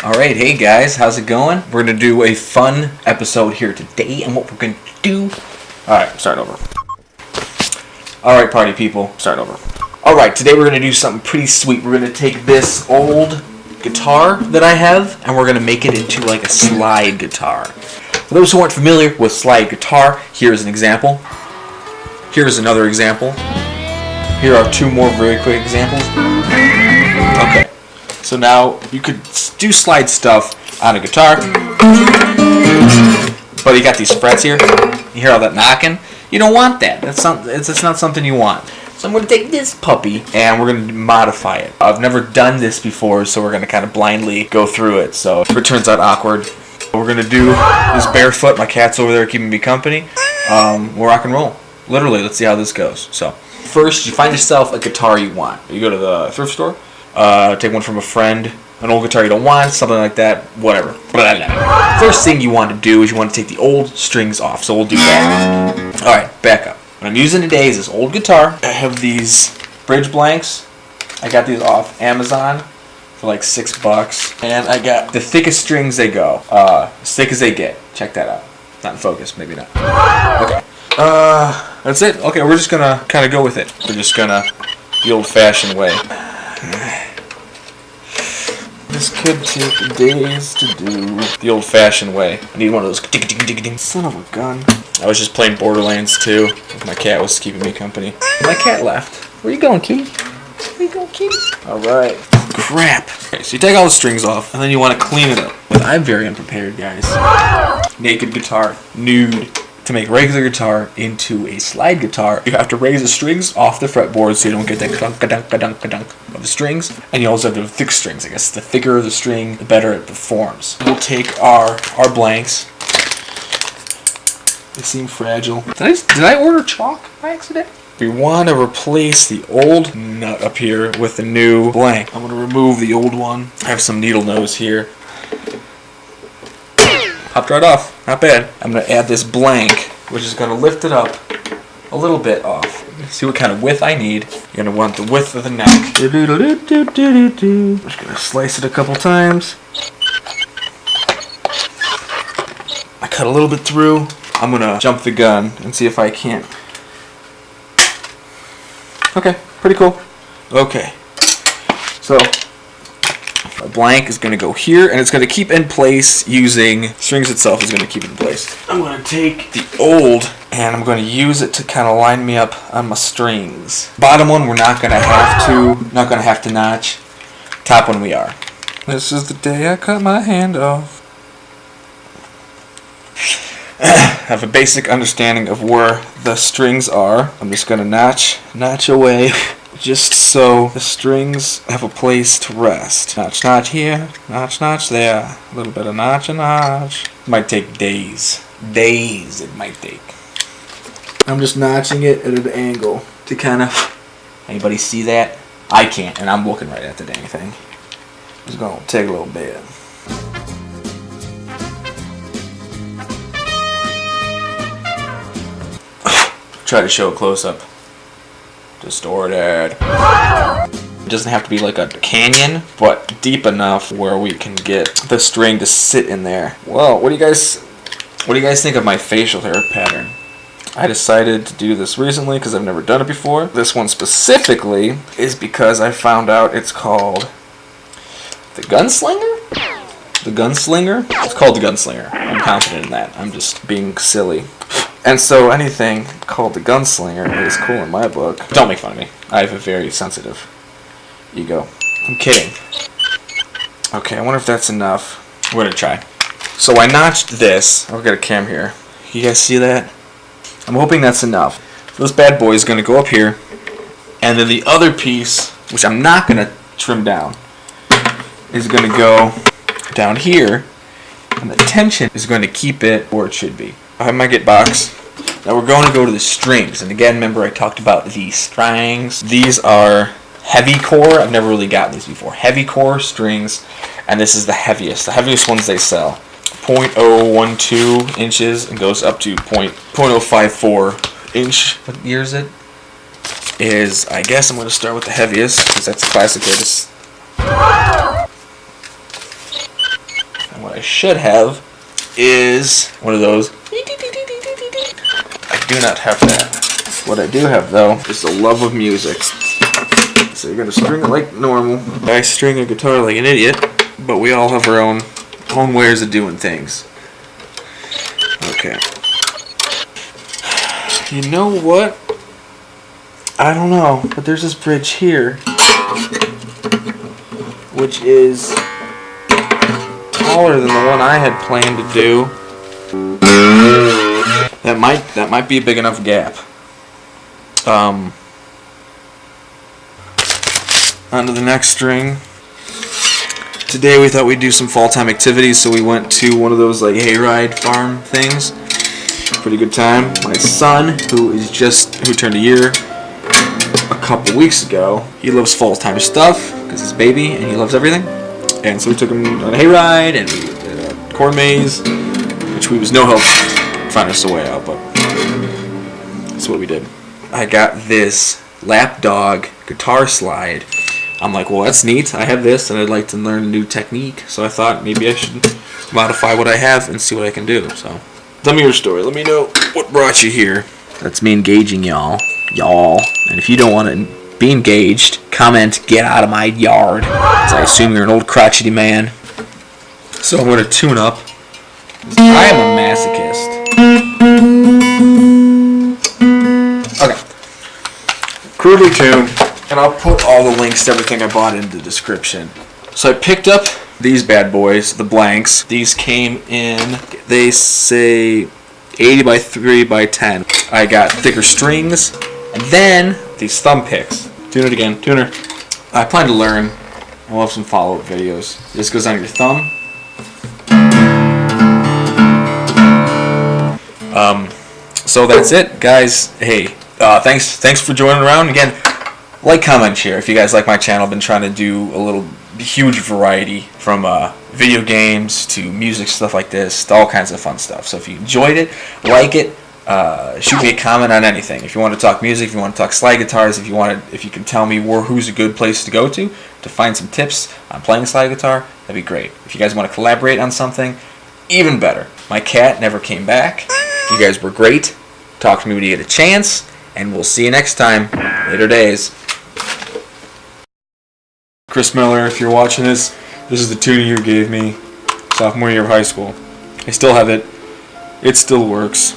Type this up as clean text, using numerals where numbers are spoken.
Alright, hey guys, how's it going? We're going to do a fun episode here today, and what we're going to do... Alright, start over. Alright, party people, start over. Alright, today we're going to do something pretty sweet. We're going to take this old guitar that I have, and we're going to make it into like a slide guitar. For those who aren't familiar with slide guitar, here's an example. Here's another example. Here are two more very quick examples. Okay. So now you could do slide stuff on a guitar, but you got these frets here. You hear all that knocking? You don't want that. It's not something you want. So I'm going to take this puppy and we're going to modify it. I've never done this before, so we're going to kind of blindly go through it. So if it turns out awkward, we're going to do this barefoot. My cat's over there keeping me company. We'll rock and roll. Literally, let's see how this goes. So first, you find yourself a guitar you want. You go to the thrift store. Take one from a friend, an old guitar you don't want, something like that, whatever. First thing you want to do is you want to take the old strings off, so we'll do that. Alright, back up. What I'm using today is this old guitar. I have these bridge blanks. I got these off Amazon for like $6, and I got the thickest strings they go, as thick as they get. Check that out. Not in focus, maybe not. Okay. That's it. Okay, we're just gonna kind of go with it. We're just gonna the old-fashioned way. This could take days to do the old-fashioned way. I need one of those ding-ding-ding-ding. Son of a gun. I was just playing Borderlands 2. My cat was keeping me company. My cat left. Where you going, kitty? Where you going, kitty? Alright. Crap. Okay, so you take all the strings off, and then you want to clean it up. But I'm very unprepared, guys. Naked guitar. Nude. To make regular guitar into a slide guitar, you have to raise the strings off the fretboard so you don't get that ka-dunk of the strings. And you also have to have thick strings. I guess the thicker the string, the better it performs. We'll take our blanks. They seem fragile. Did I order chalk by accident? We want to replace the old nut up here with the new blank. I'm going to remove the old one. I have some needle nose here. Popped right off. Not bad. I'm going to add this blank, which is going to lift it up a little bit off. See what kind of width I need. You're going to want the width of the neck. I'm just going to slice it a couple times. I cut a little bit through. I'm going to jump the gun and see if I can't. Okay, pretty cool. Okay. So a blank is going to go here, and it's going to keep in place using strings itself is going to keep it in place. I'm going to take the old, and I'm going to use it to kind of line me up on my strings. Bottom one, we're not going to have to notch. Top one, we are. This is the day I cut my hand off. I have a basic understanding of where the strings are. I'm just going to notch away. Just so the strings have a place to rest. Notch, notch here, notch, notch there. A little bit of notch and notch. Might take days. Days it might take. I'm just notching it at an angle to kind of... Anybody see that? I can't, and I'm looking right at the dang thing. It's going to take a little bit. Try to show a close-up. Distorted. It doesn't have to be like a canyon, but deep enough where we can get the string to sit in there. Well, what do you guys think of my facial hair pattern? I decided to do this recently because I've never done it before. This one specifically is because I found out it's called the Gunslinger? The Gunslinger? It's called the Gunslinger. I'm confident in that. I'm just being silly. And so anything called the Gunslinger is cool in my book. Don't make fun of me. I have a very sensitive ego. I'm kidding. Okay, I wonder if that's enough. We're going to try. So I notched this. I've got a cam here. You guys see that? I'm hoping that's enough. So this bad boy is going to go up here. And then the other piece, which I'm not going to trim down, is going to go down here. And the tension is going to keep it where it should be. I have my Git box. Now we're going to go to the strings. And again, remember I talked about the strings. These are heavy core. I've never really gotten these before. Heavy core strings. And this is the heaviest. The heaviest ones they sell. 0.012 inches and goes up to 0.054 inch. What year is it? I guess I'm going to start with the heaviest because that's the classic way And what I should have is one of those. I do not have that. What I do have, though, is the love of music. So you're going to string it like normal. I string a guitar like an idiot, but we all have our own ways of doing things. Okay. You know what? I don't know, but there's this bridge here, which is taller than the one I had planned to do. That might be a big enough gap. Onto the next string. Today we thought we'd do some fall time activities, so we went to one of those like hayride farm things. Pretty good time. My son, who turned a year a couple weeks ago, he loves fall time stuff because he's a baby and he loves everything. And so we took him on a hayride and we did a corn maze, which was no help finding us a way out, but that's what we did. I got this lapdog guitar slide. I'm like, well, that's neat. I have this, and I'd like to learn a new technique. So I thought maybe I should modify what I have and see what I can do. So, tell me your story. Let me know what brought you here. That's me engaging y'all. And if you don't want to be engaged, comment, get out of my yard. As I assume you're an old crotchety man. So I'm going to tune up. I am a masochist. Okay. Crudely tuned. And I'll put all the links to everything I bought in the description. So I picked up these bad boys, the blanks. These came in, they say 80 by 3 by 10. I got thicker strings, and then these thumb picks. Tune it again, tuner. I plan to learn. I'll have some follow-up videos. This goes on your thumb. So that's it, guys. Hey, thanks for joining around again. Like, comment, share if you guys like my channel. I've been trying to do a huge variety from video games to music, stuff like this, to all kinds of fun stuff. So if you enjoyed it, like it, shoot me a comment on anything. If you want to talk music, if you want to talk slide guitars, if you can tell me who's a good place to go to find some tips on playing slide guitar, that'd be great. If you guys want to collaborate on something, even better. My cat never came back. You guys were great. Talk to me when you get a chance, and we'll see you next time. Later days. Chris Miller, if you're watching this is the tuning you gave me sophomore year of high school. I still have it. It still works.